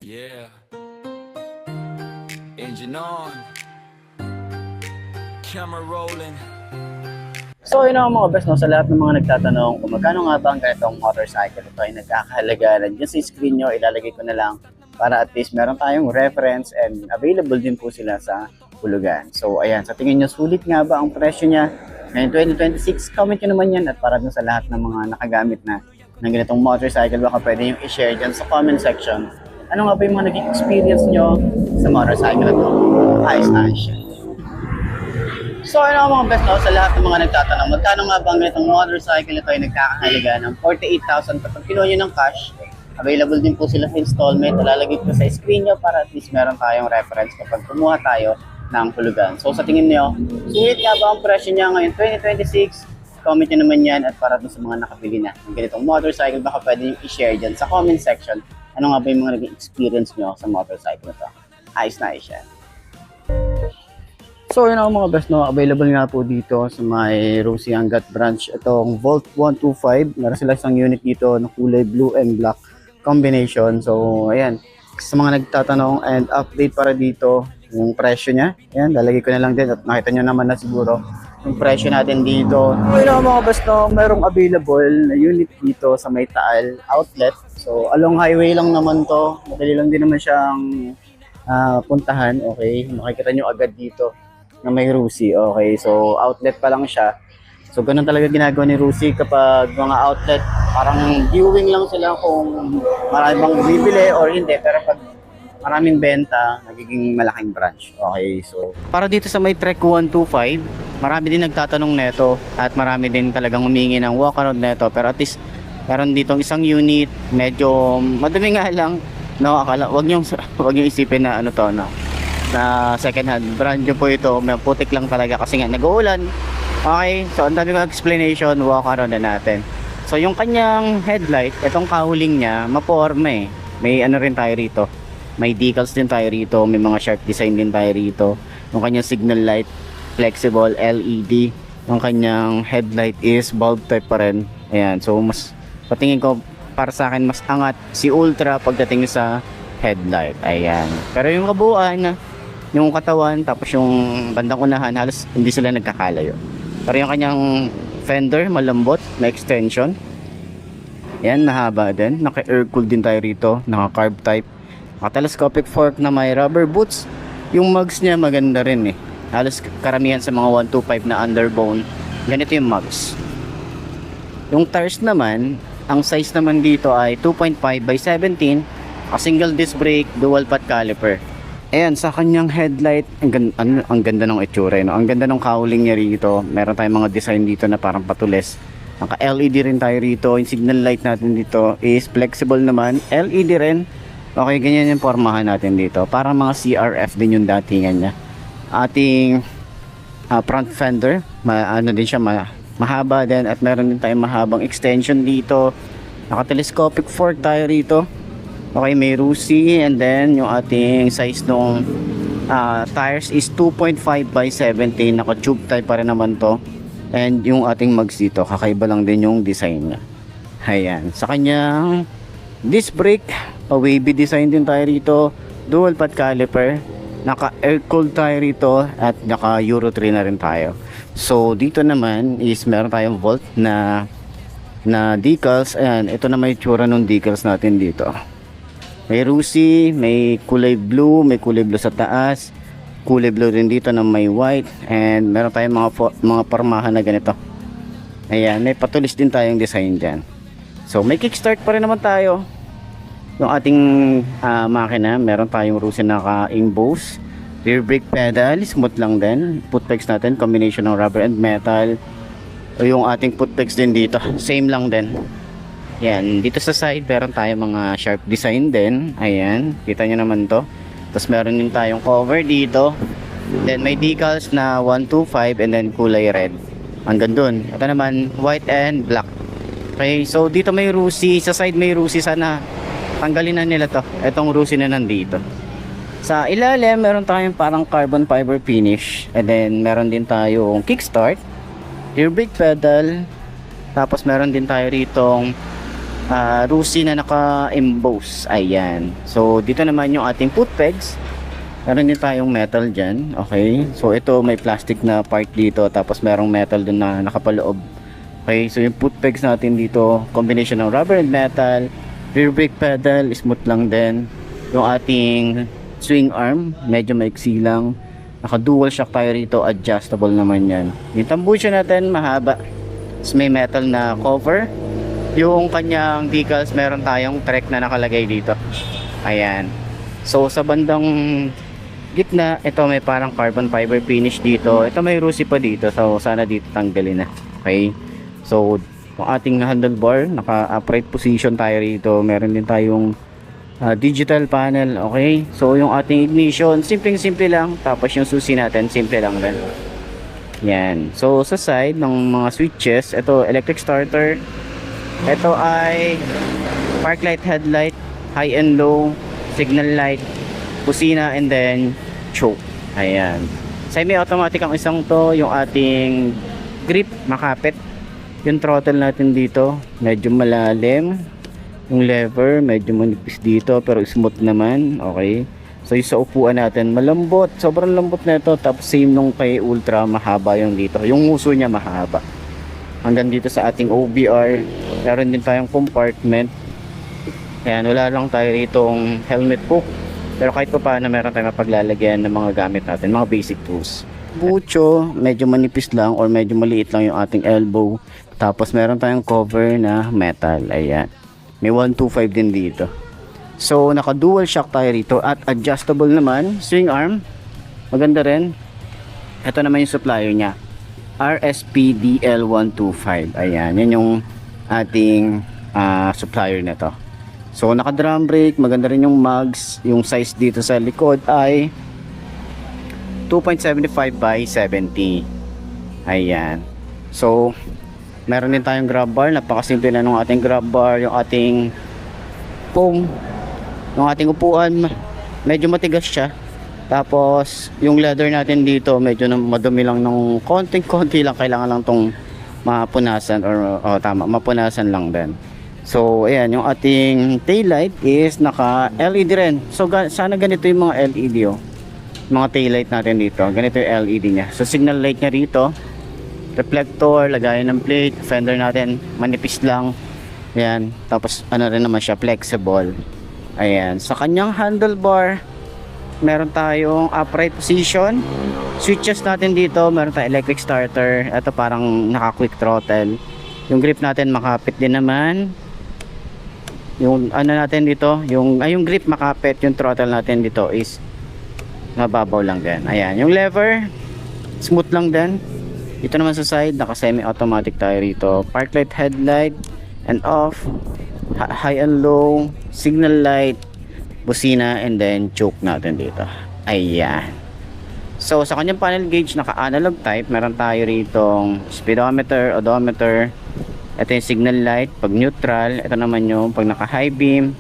Yeah. Engine on. Camera rolling. So yun ang mga best, no, sa lahat ng mga nagtatanong kung magkano nga ba ang ganitong motorcycle, ito ay nagkakahalaga. Dyan sa screen nyo, ilalagay ko na lang para at least meron tayong reference and available din po sila sa hulugan. So ayan, sa tingin nyo, sulit nga ba ang presyo niya ngayon 2026? Comment nyo naman yan, at para dun sa lahat ng mga nakagamit na ng ganitong motorcycle, baka pwede yung i-share dyan sa comment section. Ano nga ba yung mga naging experience nyo sa motorcycle na to? Ayos na siya. So ano mga best, no, sa lahat ng mga nagtatanong, magkano nga ba ang ganitong motorcycle ito ay nagkakahalaga ng 48,000 kapag kinuha nyo ng cash. Available din po sila sa installment. Lalagay ko sa screen nyo para at least meron tayong reference kapag kumuha tayo ng hulugan. So sa tingin nyo, sulit nga ba ang presyo niya ngayon 2026? Comment nyo naman yan, at para dun sa mga nakabili na ng ganitong motorcycle, baka pwede nyo i-share dyan sa comment section. Ano nga ba yung mga naging experience nyo sa motorcycle ito? Ayos na ayos yan. So yun ang mga best, no, available nga po dito sa may Rosie Angat branch itong Volt 125. Meron sila isang unit dito na kulay blue and black combination. So ayan, sa mga nagtatanong and update para dito yung presyo niya, ayan, lalagay ko na lang din at nakita nyo naman na siguro yung presyo natin dito. So yun ang mga best, no, merong available na unit dito sa may Taal outlet. So along highway lang naman to, madali lang din naman siyang puntahan. Okay, makikita nyo agad dito na may Rosie. Okay, so outlet pa lang siya. So ganun talaga ginagawa ni Rosie kapag mga outlet, parang viewing lang sila kung marami bang bibili or hindi, pero pag maraming benta, nagiging malaking branch. Okay, so para dito sa may Trek 125, marami din nagtatanong neto at marami din talagang humingi ng walk around neto, pero at least meron ditong isang unit, medyo madumi nga lang, no, akala wag niyo isipin na ano to, no, na second hand, brand new po ito. May putik lang talaga kasi nga nag-uulan. Okay, so ang dami kong explanation, walk around na natin. So yung kanyang headlight, itong kahuling niya, maporma eh. May ano rin tayo rito, may decals din tayo rito, may mga sharp design din tayo rito. Yung kanyang signal light, flexible LED. Yung kanyang headlight is bulb type pa rin. Ayan, so mas patingin ko, para sa akin mas angat si Ultra pagdating sa headlight. Ayan, pero yung kabuuan, yung katawan, tapos yung bandang unahan, halos hindi sila nagkakalayo. Pero yung kanyang fender, malambot, may extension. Yan, mahaba din. Naka-air cool din tayo rito. Naka-carb type. Naka-telescopic fork na may rubber boots. Yung mugs niya maganda rin eh. Halos karamihan sa mga 125 na underbone, ganito yung mugs. Yung tires naman, ang size naman dito ay 2.5 by 17. A single disc brake, dual pot caliper. Ayan, sa kanyang headlight, ang ganda ng itsura, no? Ang ganda ng cowling niya rito. Meron tayong mga design dito na parang patulis. Naka-LED rin tayo rito. Yung signal light natin dito is flexible naman. LED rin. Okay, ganyan yung formahan natin dito. Parang mga CRF din yung datingan niya. Ating front fender, ano din siya, mahaba din. At meron din tayong mahabang extension dito. Naka-telescopic fork tayo rito. Okay, may Rosie, and then yung ating size ng tires is 2.5 by 17. Naka-tube type pa rin naman to. And yung ating mugs dito, kakaiba lang din yung design niya. Ayan, sa kanyang disc brake, wavy design din tayo rito. Dual pot caliper. Naka-air cooled tayo rito at naka-Euro 3 na rin tayo. So dito naman is meron tayong Volt na decals. Ayan, ito na may tsura ng decals natin dito. May Rosie, may kulay blue sa taas, kulay blue rin dito na may white, and meron tayong mga parmahan na ganito. Ayan, may patulis din tayong design dyan. So may kickstart pa rin naman tayo. Yung ating makina, meron tayong Rosie na naka-emboss, rear brake pedal, smooth lang din. Footpegs natin, combination ng rubber and metal. O yung ating footpegs din dito, same lang din. Yan, dito sa side meron tayong mga sharp design din. Ayan, kita nyo naman to. Tapos meron din tayong cover dito. Then may decals na 125 and then kulay red. Hanggang dun. Ito naman white and black. Okay, so dito may Rosie. Sa side may Rosie, sana tanggalin na nila to. Itong Rosie na nandito. Sa ilalim meron tayong parang carbon fiber finish. And then meron din tayong kickstart, rear brake pedal. Tapos meron din tayo ritong Rusi na naka-emboss. Ayan. So, dito naman yung ating foot pegs. Meron din tayong metal dyan. Okay. So, ito may plastic na part dito. Tapos, merong metal dun na nakapaloob. Okay. So, yung foot pegs natin dito, combination ng rubber and metal. Rear brake pedal, smooth lang din. Yung ating swing arm, medyo maiksi lang. Naka-dual shock tayo rito. Adjustable naman yan. Yung tambucha natin, mahaba. Tapos, may metal na cover. Yung kanyang decals, meron tayong Trek na nakalagay dito. Ayan. So, sa bandang gitna, ito may parang carbon fiber finish dito. Ito may rusi pa dito. So, sana dito tanggalin na. Okay. So, yung ating handlebar, naka-upright position tayo rito. Meron din tayong digital panel. Okay. So, yung ating ignition, simpleng-simple lang. Tapos, yung susi natin, simple lang rin. Yan. So, sa side ng mga switches, ito, electric starter. Ito ay park light, headlight, high and low, signal light, busina, and then choke. Ayan. Semi-automatic ang isang to. Yung ating grip, makapit. Yung throttle natin dito, medyo malalim. Yung lever, medyo manipis dito, pero smooth naman. Okay. So, yung sa upuan natin, malambot. Sobrang lambot na ito. Tapos, same nung kay Ultra, mahaba yung dito. Yung uso niya, mahaba. Hanggang dito sa ating OBR, meron din tayong compartment. Ayan, wala lang tayo ritong helmet hook, pero kahit pa paano meron tayong mapaglalagyan ng mga gamit natin, mga basic tools. Bucho, medyo manipis lang or medyo maliit lang yung ating elbow. Tapos meron tayong cover na metal. Ayan, may 125 din dito. So naka dual shock tayo rito at adjustable naman. Swing arm, maganda rin. Ito naman yung supplier nya, RSPDL125. Ayan, yan yung ating supplier nito. So naka drum brake, maganda rin yung mugs. Yung size dito sa likod ay 2.75 by 70. Ayan. So meron din tayong grab bar. Napakasimple na ng ating grab bar. Yung ating foam, yung ating upuan, medyo matigas siya. Tapos yung leather natin dito medyo madumi lang ng konting-konti lang. Kailangan lang tong mapunasan or tama, mapunasan lang din. So ayan, yung ating tail light is naka LED rin. So sana ganito yung mga LED mga tail light natin dito. Ganito yung LED nya. So signal light nya rito, reflector, lagayan ng plate, fender natin manipis lang. Ayan, tapos ano rin naman siya, flexible. Ayan, sa kanyang handlebar meron tayong upright position. Switches natin dito, meron tayong electric starter. Ito parang naka quick throttle. Yung grip natin makapit din naman. Yung ano natin dito, yung grip makapit. Yung throttle natin dito is mababaw lang din. Ayan, yung lever smooth lang din. Ito naman sa side, naka semi automatic tayo rito. Park light, headlight and off, high and low, signal light, busina, and then choke natin dito. Ayan. So sa kanyang panel gauge, naka analog type. Meron tayo rito speedometer, odometer. Ito yung signal light pag neutral. Ito naman yung pag naka high beam.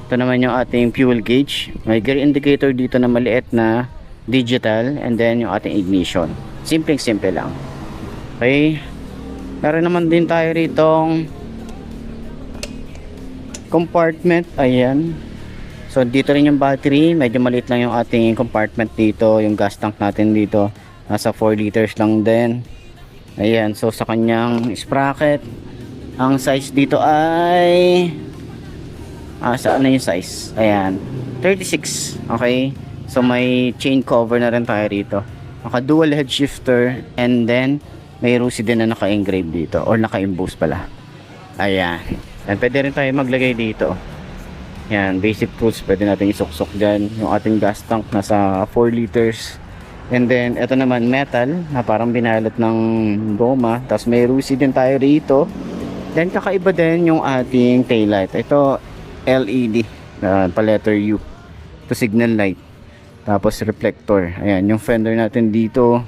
Ito naman yung ating fuel gauge. May gear indicator dito na maliit na digital. And then yung ating ignition. Simple lang. Okay. Meron naman din tayo ritong compartment. Ayan. So dito rin yung battery, medyo maliit lang yung ating compartment dito. Yung gas tank natin dito, nasa 4 liters lang din. Ayan, so sa kanyang sprocket, ang size dito ay saan na yung size? Ayan, 36. Okay, so may chain cover na rin tayo rito. Naka dual head shifter, and then may rusi din na naka-engrave dito, or naka-emboss pala. Ayan, and pwede rin tayo maglagay dito. Yan, basic tools pwede natin isuksok dyan. Yung ating gas tank nasa 4 liters. And then ito naman metal na parang binalot ng goma. Tapos may rusi din tayo rito. Then kakaiba din yung ating tail light. Ito LED pa letter U. Ito signal light. Tapos reflector. Ayan, yung fender natin dito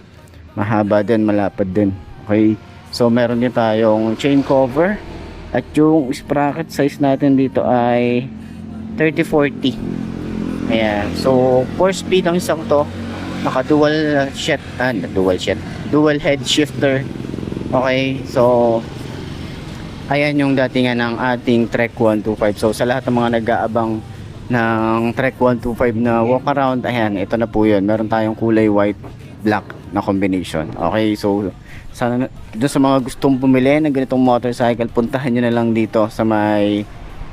mahaba din, malapad din. Okay, so meron din tayong chain cover. At yung sprocket size natin dito ay 3040. Ayan. So 4 speed ang isang to. Naka dual head shifter. Okay. So Ayan yung datingan ng ating Trek 125. So sa lahat ng mga nag-aabang ng Trek 125 na walk around, ayan, ito na po yun. Meron tayong kulay white black na combination. Okay, so sana doon sa mga gustong bumili ng ganitong motorcycle, puntahan nyo na lang dito sa may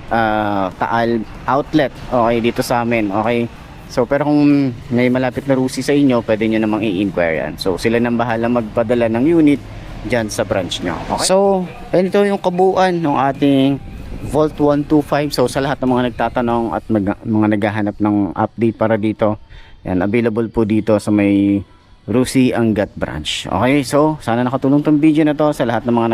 Taal outlet. Okay, dito sa amin. Okay. So pero kung may malapit na Rusi sa inyo, pwede nyo namang i-inquire yan. So sila nang bahala magpadala ng unit dyan sa branch nyo. Okay? So, ito yung kabuuan ng ating Volt 125. So, sa lahat ng mga nagtatanong at mga naghahanap ng update para dito, yan, available po dito sa may Rusi Angat branch. Okay, so, sana nakatulong tong video na to sa lahat ng mga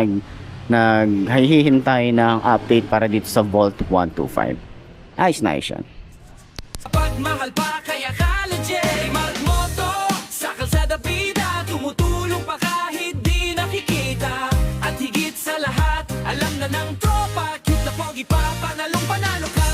naghihintay ng update para dito sa Volt 125. Ayos na yan. Pagmahal pa kaya ka legit Mark Moto sa kalsada bida tumutulong pa kahit di nakikita at higit sa lahat alam na ng tropa cute na pogi pa panalong panalo ka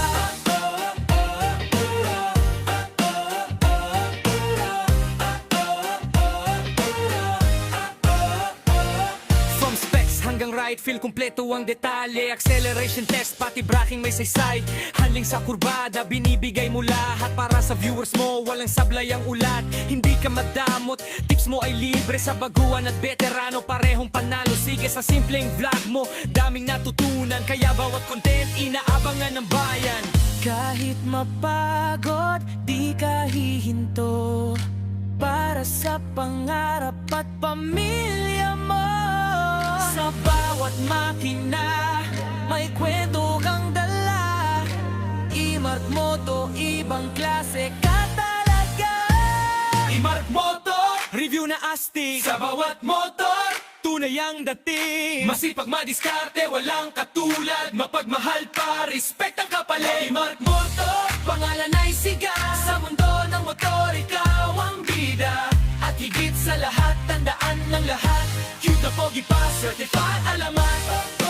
from specs hanggang right feel kumpleto ang detalye acceleration test pati braking may saysay handling sa kurbada binibigay mo lahat para sa viewers mo walang sablay ang ulat hindi ka madamot tips mo ay libre sa baguhan at veterano parehong panalo sige sa simpleng vlog mo daming natutunan kaya bawat content inaabangan ng bayan kahit mapagod di ka hihinto para sa pangarap at pamilya mo sa bawat makina may kwento kang dala I-Mark Moto, ibang klase ka talaga I-Mark Moto, review na astig sa bawat motor tunay ang dating masipag madiskarte, walang katulad mapagmahal pa, respect ang kapalit I-Mark Moto, pangalan ay siga sa mundo ng motor, ikaw ang bida at higit sa lahat, tandaan ng lahat cute na pogi pa, certified alamat